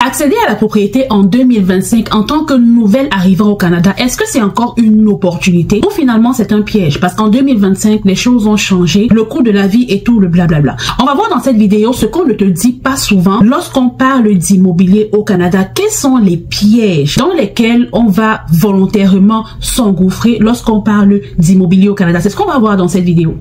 Accéder à la propriété en 2025 en tant que nouvelle arrivant au Canada, est-ce que c'est encore une opportunité ou finalement c'est un piège? Parce qu'en 2025, les choses ont changé, le coût de la vie et tout le blablabla. On va voir dans cette vidéo ce qu'on ne te dit pas souvent lorsqu'on parle d'immobilier au Canada. Quels sont les pièges dans lesquels on va volontairement s'engouffrer lorsqu'on parle d'immobilier au Canada? C'est ce qu'on va voir dans cette vidéo.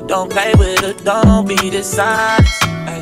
Don't play with it, don't be dishonest. Hey.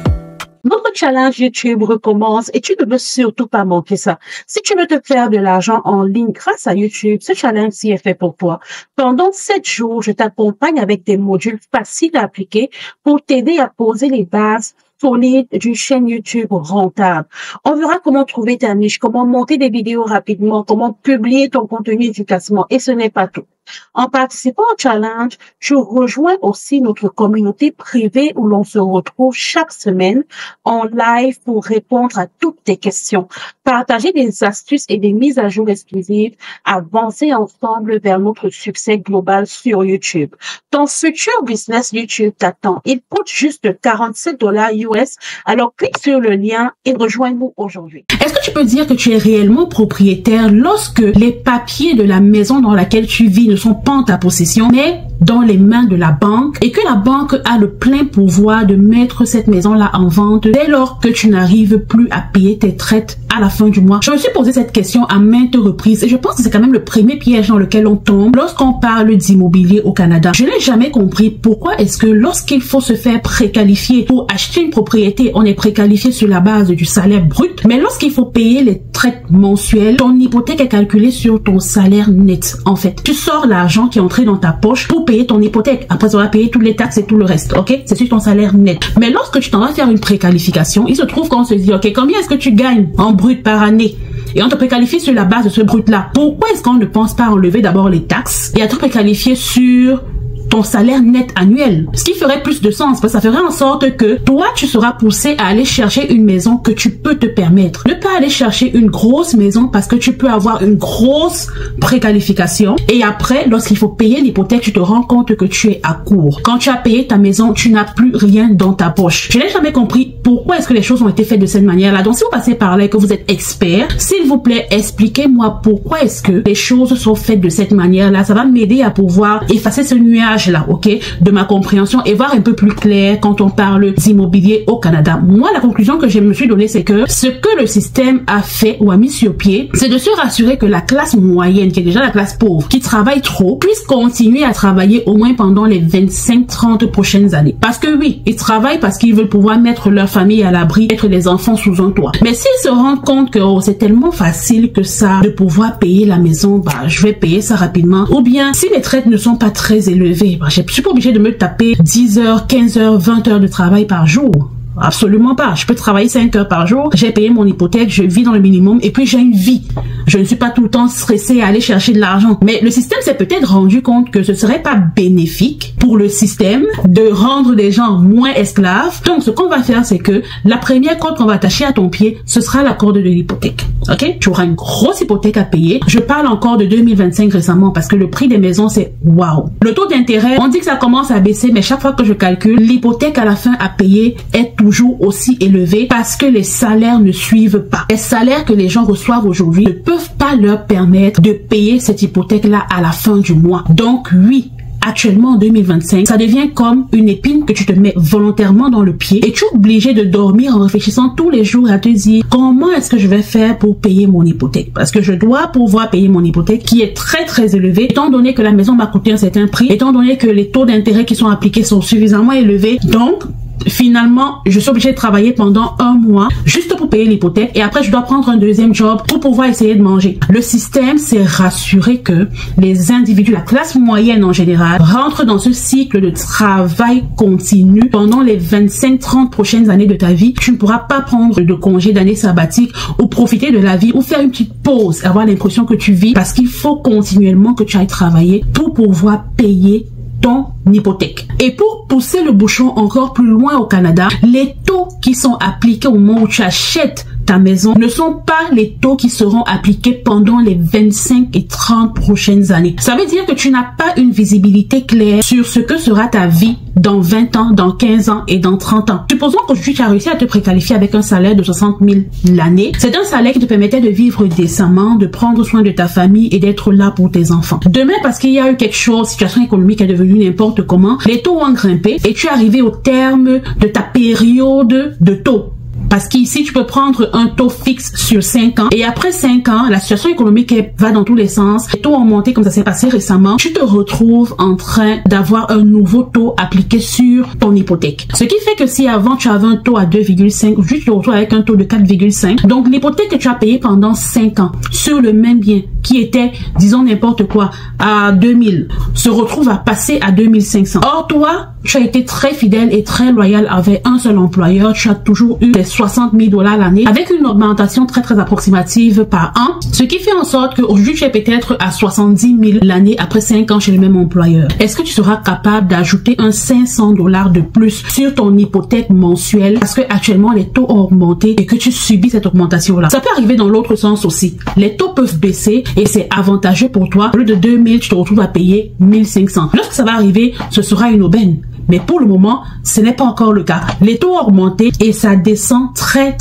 Notre challenge YouTube recommence et tu ne veux surtout pas manquer ça. Si tu veux te faire de l'argent en ligne grâce à YouTube, ce challenge-ci est fait pour toi. Pendant 7 jours, je t'accompagne avec des modules faciles à appliquer pour t'aider à poser les bases solides d'une chaîne YouTube rentable. On verra comment trouver ta niche, comment monter des vidéos rapidement, comment publier ton contenu efficacement. Et ce n'est pas tout. En participant au challenge, tu rejoins aussi notre communauté privée où l'on se retrouve chaque semaine en live pour répondre à toutes tes questions, partager des astuces et des mises à jour exclusives, avancer ensemble vers notre succès global sur YouTube. Ton futur business YouTube t'attend. Il coûte juste $47 US. Alors clique sur le lien et rejoins-nous aujourd'hui. Est-ce que tu peux dire que tu es réellement propriétaire lorsque les papiers de la maison dans laquelle tu vis ne sont pas en ta possession, mais dans les mains de la banque et que la banque a le plein pouvoir de mettre cette maison-là en vente dès lors que tu n'arrives plus à payer tes traites à la fin du mois? Je me suis posé cette question à maintes reprises et je pense que c'est quand même le premier piège dans lequel on tombe lorsqu'on parle d'immobilier au Canada. Je n'ai jamais compris pourquoi est-ce que lorsqu'il faut se faire préqualifier pour acheter une propriété, on est préqualifié sur la base du salaire brut, mais lorsqu'il faut payer les traites mensuelles, ton hypothèque est calculée sur ton salaire net. En fait, tu sors l'argent qui est entré dans ta poche pour payer ton hypothèque après avoir payé toutes les taxes et tout le reste, ok? C'est sur ton salaire net. Mais lorsque tu t'en vas faire une préqualification, il se trouve qu'on se dit, ok, combien est-ce que tu gagnes en brut par année? Et on te préqualifie sur la base de ce brut-là. Pourquoi est-ce qu'on ne pense pas enlever d'abord les taxes et à te préqualifier sur ton salaire net annuel? Ce qui ferait plus de sens, parce que ça ferait en sorte que toi, tu seras poussé à aller chercher une maison que tu peux te permettre. Ne pas aller chercher une grosse maison parce que tu peux avoir une grosse préqualification et après, lorsqu'il faut payer l'hypothèque, tu te rends compte que tu es à court. Quand tu as payé ta maison, tu n'as plus rien dans ta poche. Je n'ai jamais compris pourquoi est-ce que les choses ont été faites de cette manière-là. Donc, si vous passez par là et que vous êtes expert, s'il vous plaît, expliquez-moi pourquoi est-ce que les choses sont faites de cette manière-là. Ça va m'aider à pouvoir effacer ce nuage là, ok, de ma compréhension et voir un peu plus clair quand on parle d'immobilier au Canada. Moi, la conclusion que je me suis donnée, c'est que ce que le système a fait ou a mis sur pied, c'est de se rassurer que la classe moyenne, qui est déjà la classe pauvre, qui travaille trop, puisse continuer à travailler au moins pendant les 25-30 prochaines années. Parce que oui, ils travaillent parce qu'ils veulent pouvoir mettre leur famille à l'abri, mettre les enfants sous un toit. Mais s'ils se rendent compte que oh, c'est tellement facile que ça, de pouvoir payer la maison, bah, je vais payer ça rapidement. Ou bien, si les traites ne sont pas très élevées, je suis pas obligée de me taper 10 heures, 15 heures, 20 heures de travail par jour. Absolument pas. Je peux travailler 5 heures par jour, j'ai payé mon hypothèque, je vis dans le minimum et puis j'ai une vie. Je ne suis pas tout le temps stressée à aller chercher de l'argent. Mais le système s'est peut-être rendu compte que ce serait pas bénéfique pour le système de rendre les gens moins esclaves. Donc, ce qu'on va faire, c'est que la première corde qu'on va attacher à ton pied, ce sera la corde de l'hypothèque. Ok? Tu auras une grosse hypothèque à payer. Je parle encore de 2025 récemment parce que le prix des maisons, c'est waouh. Le taux d'intérêt, on dit que ça commence à baisser, mais chaque fois que je calcule, l'hypothèque à la fin à payer est toujours aussi élevé parce que les salaires ne suivent pas. Les salaires que les gens reçoivent aujourd'hui ne peuvent pas leur permettre de payer cette hypothèque-là à la fin du mois. Donc oui, actuellement en 2025, ça devient comme une épine que tu te mets volontairement dans le pied et tu es obligé de dormir en réfléchissant tous les jours à te dire comment est-ce que je vais faire pour payer mon hypothèque, parce que je dois pouvoir payer mon hypothèque qui est très élevée étant donné que la maison m'a coûté un certain prix, étant donné que les taux d'intérêt qui sont appliqués sont suffisamment élevés. Donc finalement, je suis obligée de travailler pendant un mois juste pour payer l'hypothèque et après je dois prendre un deuxième job pour pouvoir essayer de manger. Le système s'est rassuré que les individus, la classe moyenne en général, rentrent dans ce cycle de travail continu pendant les 25-30 prochaines années de ta vie. Tu ne pourras pas prendre de congé d'année sabbatique ou profiter de la vie ou faire une petite pause, avoir l'impression que tu vis parce qu'il faut continuellement que tu ailles travailler pour pouvoir payer ton hypothèque. Et pour pousser le bouchon encore plus loin au Canada, les taux qui sont appliqués au moment où tu achètes ta maison ne sont pas les taux qui seront appliqués pendant les 25 et 30 prochaines années. Ça veut dire que tu n'as pas une visibilité claire sur ce que sera ta vie dans 20 ans, dans 15 ans et dans 30 ans. Supposons qu'aujourd'hui tu as réussi à te préqualifier avec un salaire de 60 000 l'année. C'est un salaire qui te permettait de vivre décemment, de prendre soin de ta famille et d'être là pour tes enfants. Demain, parce qu'il y a eu quelque chose, situation économique est devenue n'importe comment, les taux ont grimpé et tu es arrivé au terme de ta période de taux. Parce qu'ici, tu peux prendre un taux fixe sur 5 ans et après 5 ans, la situation économique va dans tous les sens. Les taux ont monté comme ça s'est passé récemment. Tu te retrouves en train d'avoir un nouveau taux appliqué sur ton hypothèque. Ce qui fait que si avant, tu avais un taux à 2,5, aujourd'hui, tu te retrouves avec un taux de 4,5. Donc, l'hypothèque que tu as payée pendant 5 ans sur le même bien qui était, disons n'importe quoi, à 2000, se retrouve à passer à 2500. Or, toi, tu as été très fidèle et très loyal avec un seul employeur. Tu as toujours eu tes 60 000 $ l'année avec une augmentation très approximative par an. Ce qui fait en sorte qu'aujourd'hui, tu es peut-être à 70 000 l'année après 5 ans chez le même employeur. Est-ce que tu seras capable d'ajouter un 500 $ de plus sur ton hypothèque mensuelle parce que actuellement les taux ont augmenté et que tu subis cette augmentation-là? Ça peut arriver dans l'autre sens aussi. Les taux peuvent baisser et c'est avantageux pour toi. Au lieu de 2000, tu te retrouves à payer 1500. Lorsque ça va arriver, ce sera une aubaine. Mais pour le moment, ce n'est pas encore le cas. Les taux ont augmenté et ça descend très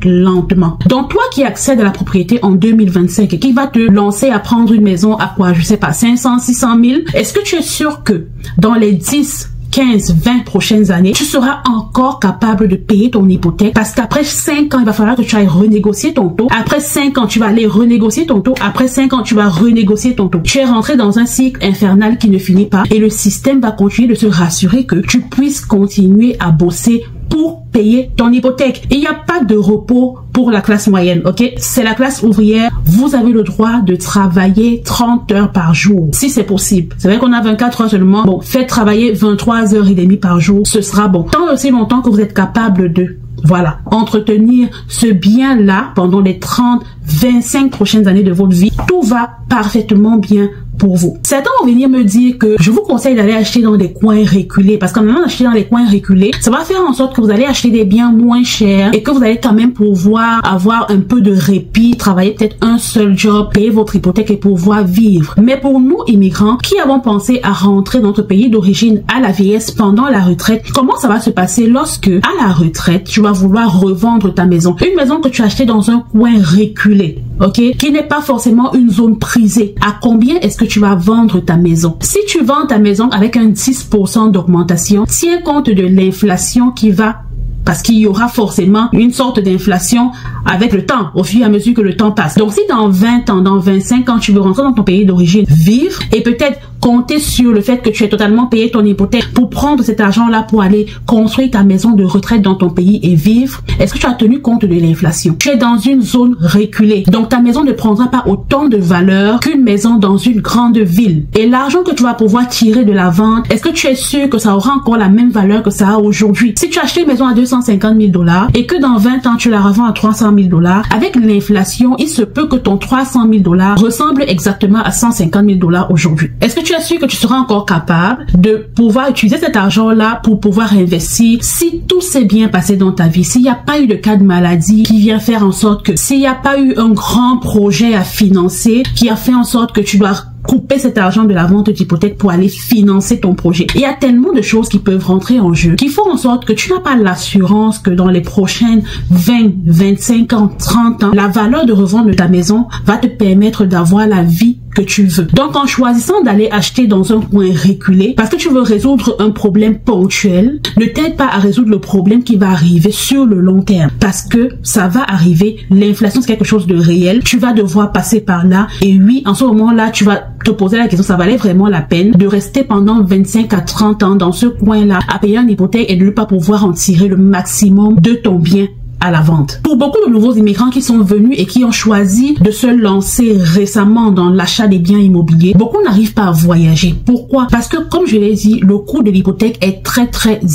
lentement. Donc toi qui accèdes à la propriété en 2025 et qui va te lancer à prendre une maison à quoi, je sais pas, 500, 600 000, est-ce que tu es sûr que dans les 10, 15, 20 prochaines années, tu seras encore capable de payer ton hypothèque? Parce qu'après 5 ans, il va falloir que tu ailles renégocier ton taux. Après 5 ans, tu vas aller renégocier ton taux. Après 5 ans, tu vas renégocier ton taux. Tu es rentré dans un cycle infernal qui ne finit pas et le système va continuer de se rassurer que tu puisses continuer à bosser pour payer ton hypothèque. Il n'y a pas de repos pour la classe moyenne, ok? C'est la classe ouvrière. Vous avez le droit de travailler 30 heures par jour, si c'est possible. C'est vrai qu'on a 24 heures seulement. Bon, faites travailler 23 heures et demie par jour, ce sera bon. Tant aussi longtemps que vous êtes capable de, voilà, entretenir ce bien-là pendant les 30, 25 prochaines années de votre vie, tout va parfaitement bien pour vous. Certains vont venir me dire que je vous conseille d'aller acheter dans des coins reculés parce qu'en allant acheter dans les coins reculés, ça va faire en sorte que vous allez acheter des biens moins chers et que vous allez quand même pouvoir avoir un peu de répit, travailler peut-être un seul job, payer votre hypothèque et pouvoir vivre. Mais pour nous, immigrants, qui avons pensé à rentrer dans notre pays d'origine à la vieillesse pendant la retraite, comment ça va se passer lorsque, à la retraite, tu vas vouloir revendre ta maison? Une maison que tu as achetée dans un coin reculé, ok? Qui n'est pas forcément une zone prisée. À combien est-ce que tu vas vendre ta maison? Si tu vends ta maison avec un 10% d'augmentation, tiens compte de l'inflation qui va, parce qu'il y aura forcément une sorte d'inflation avec le temps, au fur et à mesure que le temps passe. Donc si dans 20 ans, dans 25 ans, tu veux rentrer dans ton pays d'origine, vivre et peut-être compter sur le fait que tu aies totalement payé ton hypothèque pour prendre cet argent-là pour aller construire ta maison de retraite dans ton pays et vivre, est-ce que tu as tenu compte de l'inflation? Tu es dans une zone reculée, donc ta maison ne prendra pas autant de valeur qu'une maison dans une grande ville. Et l'argent que tu vas pouvoir tirer de la vente, est-ce que tu es sûr que ça aura encore la même valeur que ça a aujourd'hui? Si tu as acheté une maison à 250 000 $ et que dans 20 ans tu la revends à 300 000 $, avec l'inflation, il se peut que ton 300 000 $ ressemble exactement à 150 000 $ aujourd'hui. Est-ce que tu es sûr que tu seras encore capable de pouvoir utiliser cet argent-là pour pouvoir investir si tout s'est bien passé dans ta vie, s'il n'y a pas eu de cas de maladie qui vient faire en sorte que, s'il n'y a pas eu un grand projet à financer qui a fait en sorte que tu dois couper cet argent de la vente d'hypothèque pour aller financer ton projet. Il y a tellement de choses qui peuvent rentrer en jeu qui font en sorte que tu n'as pas l'assurance que dans les prochaines 20, 25 ans, 30 ans, la valeur de revente de ta maison va te permettre d'avoir la vie que tu veux. Donc, en choisissant d'aller acheter dans un coin reculé, parce que tu veux résoudre un problème ponctuel, ne t'aide pas à résoudre le problème qui va arriver sur le long terme. Parce que ça va arriver, l'inflation c'est quelque chose de réel, tu vas devoir passer par là, et oui, en ce moment-là, tu vas te poser la question, ça valait vraiment la peine de rester pendant 25 à 30 ans dans ce coin-là, à payer une hypothèque et de ne pas pouvoir en tirer le maximum de ton bien à la vente. Pour beaucoup de nouveaux immigrants qui sont venus et qui ont choisi de se lancer récemment dans l'achat des biens immobiliers, beaucoup n'arrivent pas à voyager. Pourquoi? Parce que, comme je l'ai dit, le coût de l'hypothèque est très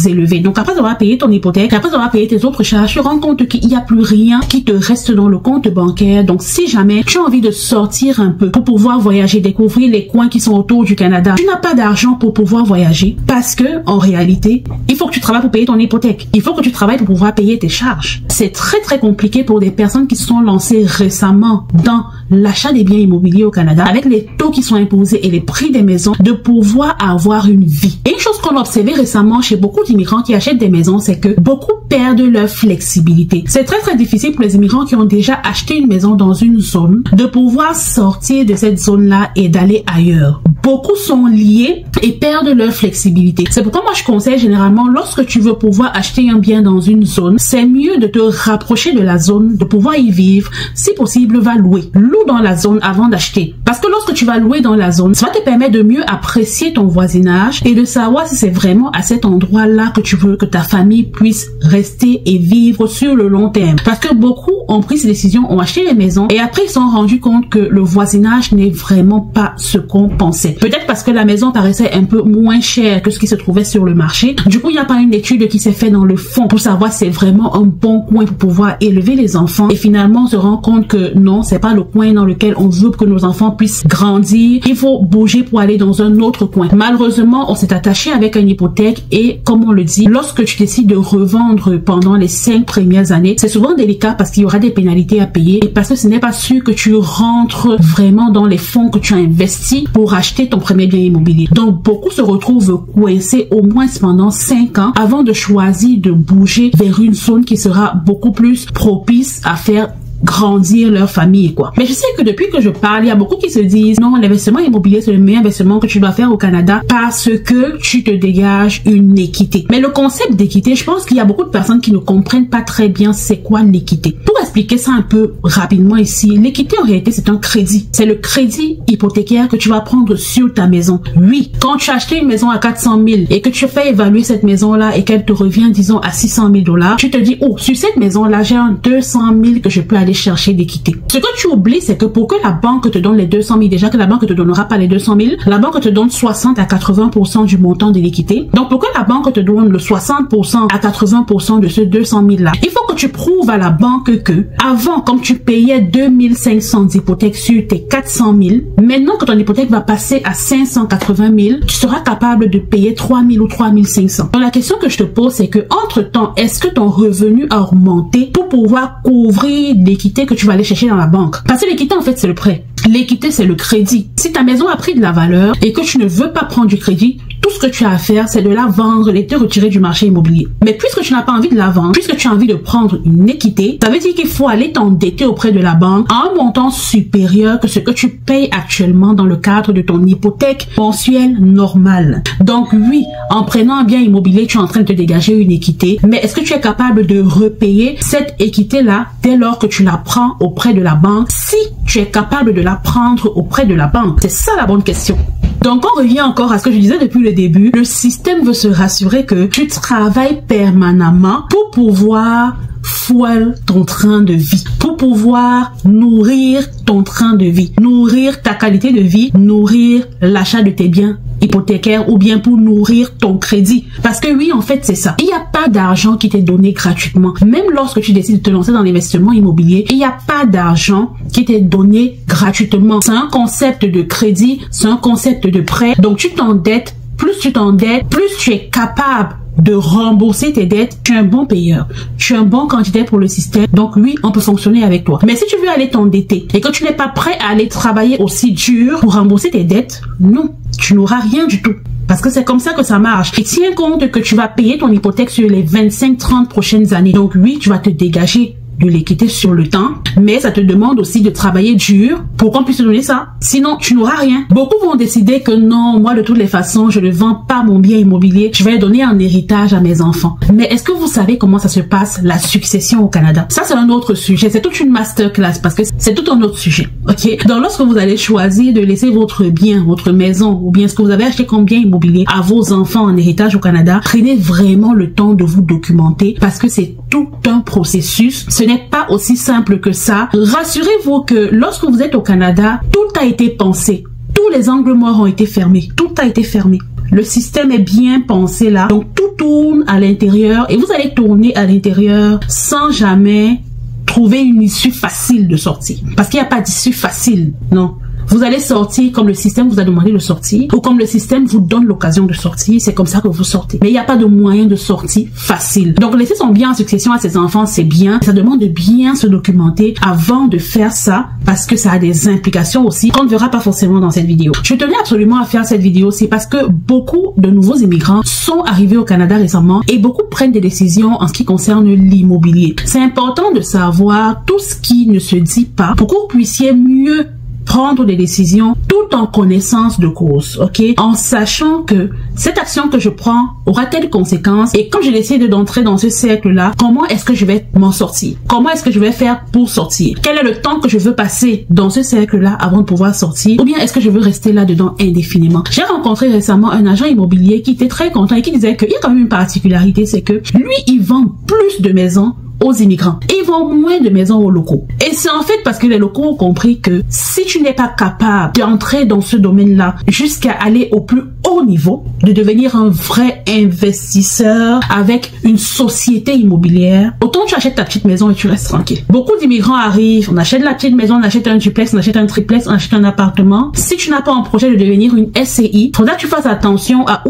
élevé. Donc après avoir payé ton hypothèque, après avoir payé tes autres charges, tu te rends compte qu'il n'y a plus rien qui te reste dans le compte bancaire. Donc si jamais tu as envie de sortir un peu pour pouvoir voyager, découvrir les coins qui sont autour du Canada, tu n'as pas d'argent pour pouvoir voyager parce que, en réalité, il faut que tu travailles pour payer ton hypothèque. Il faut que tu travailles pour pouvoir payer tes charges. c'est très compliqué pour des personnes qui se sont lancées récemment dans l'achat des biens immobiliers au Canada, avec les taux qui sont imposés et les prix des maisons, de pouvoir avoir une vie. Et une chose qu'on a observé récemment chez beaucoup d'immigrants qui achètent des maisons, c'est que beaucoup perdent leur flexibilité. C'est très difficile pour les immigrants qui ont déjà acheté une maison dans une zone de pouvoir sortir de cette zone-là et d'aller ailleurs. Beaucoup sont liés et perdent leur flexibilité. C'est pourquoi moi je conseille généralement, lorsque tu veux pouvoir acheter un bien dans une zone, c'est mieux de te rapprocher de la zone, de pouvoir y vivre. Si possible, va louer. Loue dans la zone avant d'acheter. Parce que lorsque tu vas louer dans la zone, ça va te permettre de mieux apprécier ton voisinage et de savoir si c'est vraiment à cet endroit-là que tu veux que ta famille puisse rester et vivre sur le long terme. Parce que beaucoup ont pris ces décisions, ont acheté les maisons et après ils se sont rendus compte que le voisinage n'est vraiment pas ce qu'on pensait. Peut-être parce que la maison paraissait un peu moins chère que ce qui se trouvait sur le marché. Du coup, il n'y a pas une étude qui s'est faite dans le fond pour savoir si c'est vraiment un bon coin pour pouvoir élever les enfants. Et finalement, on se rend compte que non, c'est pas le coin dans lequel on veut que nos enfants puissent grandir. Il faut bouger pour aller dans un autre coin. Malheureusement, on s'est attaché avec une hypothèque et comme on le dit, lorsque tu décides de revendre pendant les 5 premières années, c'est souvent délicat parce qu'il y aura des pénalités à payer et parce que ce n'est pas sûr que tu rentres vraiment dans les fonds que tu as investis pour acheter ton premier bien immobilier. Donc, beaucoup se retrouvent coincés au moins pendant 5 ans avant de choisir de bouger vers une zone qui sera beaucoup plus propice à faire grandir leur famille, quoi. Mais je sais que depuis que je parle, il y a beaucoup qui se disent non, l'investissement immobilier c'est le meilleur investissement que tu dois faire au Canada parce que tu te dégages une équité. Mais le concept d'équité, je pense qu'il y a beaucoup de personnes qui ne comprennent pas très bien c'est quoi l'équité. Pour expliquer ça un peu rapidement ici, l'équité en réalité c'est un crédit. C'est le crédit hypothécaire que tu vas prendre sur ta maison. Oui, quand tu as acheté une maison à 400 000 et que tu fais évaluer cette maison-là et qu'elle te revient disons à 600 000 $, tu te dis oh, sur cette maison-là j'ai un 200 000 que je peux aller chercher d'équité. Ce que tu oublies, c'est que pour que la banque te donne les 200 000, déjà que la banque te donnera pas les 200 000, la banque te donne 60 à 80% du montant de l'équité. Donc, pour que la banque te donne le 60% à 80% de ce 200 000 là, il faut que tu prouves à la banque que avant, comme tu payais 2500 d'hypothèque sur tes 400 000, maintenant que ton hypothèque va passer à 580 000, tu seras capable de payer 3 000 ou 3 500. Donc, la question que je te pose, c'est que entre temps, est-ce que ton revenu a augmenté pour pouvoir couvrir l'équité que tu vas aller chercher dans la banque? Parce que l'équité, en fait, c'est le prêt. L'équité, c'est le crédit. Si ta maison a pris de la valeur et que tu ne veux pas prendre du crédit, tout ce que tu as à faire, c'est de la vendre et de te retirer du marché immobilier. Mais puisque tu n'as pas envie de la vendre, puisque tu as envie de prendre une équité, ça veut dire qu'il faut aller t'endetter auprès de la banque à un montant supérieur que ce que tu payes actuellement dans le cadre de ton hypothèque mensuelle normale. Donc oui, en prenant un bien immobilier, tu es en train de te dégager une équité, mais est-ce que tu es capable de repayer cette équité-là dès lors que tu la prends auprès de la banque? Si tu es capable de la prendre auprès de la banque, c'est ça la bonne question. Donc, on revient encore à ce que je disais depuis le début. Le système veut se rassurer que tu travailles permanemment pour pouvoir foiler ton train de vie, pour pouvoir nourrir ton train de vie, nourrir ta qualité de vie, nourrir l'achat de tes biens hypothécaires ou bien pour nourrir ton crédit. Parce que oui, en fait, c'est ça. Il n'y a pas d'argent qui t'est donné gratuitement. Même lorsque tu décides de te lancer dans l'investissement immobilier, il n'y a pas d'argent qui t'est donné gratuitement. C'est un concept de crédit, c'est un concept de prêt. Donc, tu t'endettes, plus tu t'endettes, plus tu es capable de rembourser tes dettes. Tu es un bon payeur, tu es un bon candidat pour le système, donc oui, on peut fonctionner avec toi. Mais si tu veux aller t'endetter et que tu n'es pas prêt à aller travailler aussi dur pour rembourser tes dettes, non, tu n'auras rien du tout. Parce que c'est comme ça que ça marche. Et tiens compte que tu vas payer ton hypothèque sur les 25-30 prochaines années. Donc oui, tu vas te dégager de l'équité sur le temps, mais ça te demande aussi de travailler dur pour qu'on puisse te donner ça. Sinon, tu n'auras rien. Beaucoup vont décider que non, moi de toutes les façons, je ne vends pas mon bien immobilier, je vais le donner en héritage à mes enfants. Mais est-ce que vous savez comment ça se passe, la succession au Canada? Ça, c'est un autre sujet. C'est toute une masterclass parce que c'est tout un autre sujet. Ok? Donc, lorsque vous allez choisir de laisser votre bien, votre maison, ou bien ce que vous avez acheté comme bien immobilier à vos enfants en héritage au Canada, prenez vraiment le temps de vous documenter parce que c'est tout un processus. Ce n'est pas aussi simple que ça. Rassurez-vous que lorsque vous êtes au Canada, tout a été pensé. Tous les angles morts ont été fermés. Tout a été fermé. Le système est bien pensé là. Donc tout tourne à l'intérieur et vous allez tourner à l'intérieur sans jamais trouver une issue facile de sortie. Parce qu'il n'y a pas d'issue facile. Non. Vous allez sortir comme le système vous a demandé de sortir ou comme le système vous donne l'occasion de sortir. C'est comme ça que vous sortez. Mais il n'y a pas de moyen de sortie facile. Donc laisser son bien en succession à ses enfants, c'est bien. Ça demande de bien se documenter avant de faire ça parce que ça a des implications aussi qu'on ne verra pas forcément dans cette vidéo. Je tenais absolument à faire cette vidéo, c'est parce que beaucoup de nouveaux immigrants sont arrivés au Canada récemment et beaucoup prennent des décisions en ce qui concerne l'immobilier. C'est important de savoir tout ce qui ne se dit pas pour que vous puissiez mieux prendre des décisions tout en connaissance de cause, ok? En sachant que cette action que je prends aura telle conséquence et quand j'ai décidé d'entrer dans ce cercle-là, comment est-ce que je vais m'en sortir? Comment est-ce que je vais faire pour sortir? Quel est le temps que je veux passer dans ce cercle-là avant de pouvoir sortir? Ou bien est-ce que je veux rester là-dedans indéfiniment? J'ai rencontré récemment un agent immobilier qui était très content et qui disait qu'il y a quand même une particularité, c'est que lui, il vend plus de maisons aux immigrants. Et ils vendent moins de maisons aux locaux. Et c'est en fait parce que les locaux ont compris que si tu n'es pas capable d'entrer dans ce domaine-là jusqu'à aller au plus haut niveau, de devenir un vrai investisseur avec une société immobilière, autant tu achètes ta petite maison et tu restes tranquille. Beaucoup d'immigrants arrivent, on achète la petite maison, on achète un duplex, on achète un triplex, on achète un appartement. Si tu n'as pas un projet de devenir une SCI, faudra que tu fasses attention à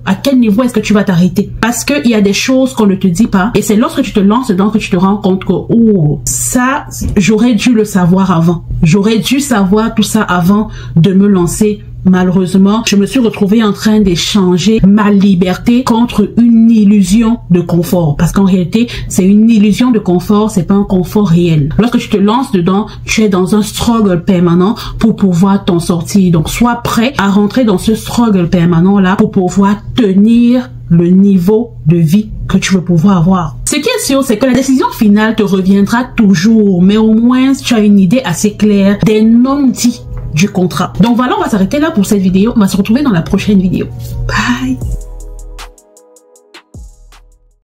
à quel niveau est-ce que tu vas t'arrêter. Parce qu'il y a des choses qu'on ne te dit pas et c'est lorsque tu te lances dedans que tu te rends compte que oh, ça, j'aurais dû le savoir avant. J'aurais dû savoir tout ça avant de me lancer. Malheureusement, je me suis retrouvée en train d'échanger ma liberté contre une illusion de confort. Parce qu'en réalité, c'est une illusion de confort, c'est pas un confort réel. Lorsque tu te lances dedans, tu es dans un struggle permanent pour pouvoir t'en sortir. Donc, sois prêt à rentrer dans ce struggle permanent-là pour pouvoir tenir le niveau de vie que tu veux pouvoir avoir. Ce qui est sûr, c'est que la décision finale te reviendra toujours, mais au moins, tu as une idée assez claire des non-dits du contrat. Donc voilà, on va s'arrêter là pour cette vidéo. On va se retrouver dans la prochaine vidéo. Bye!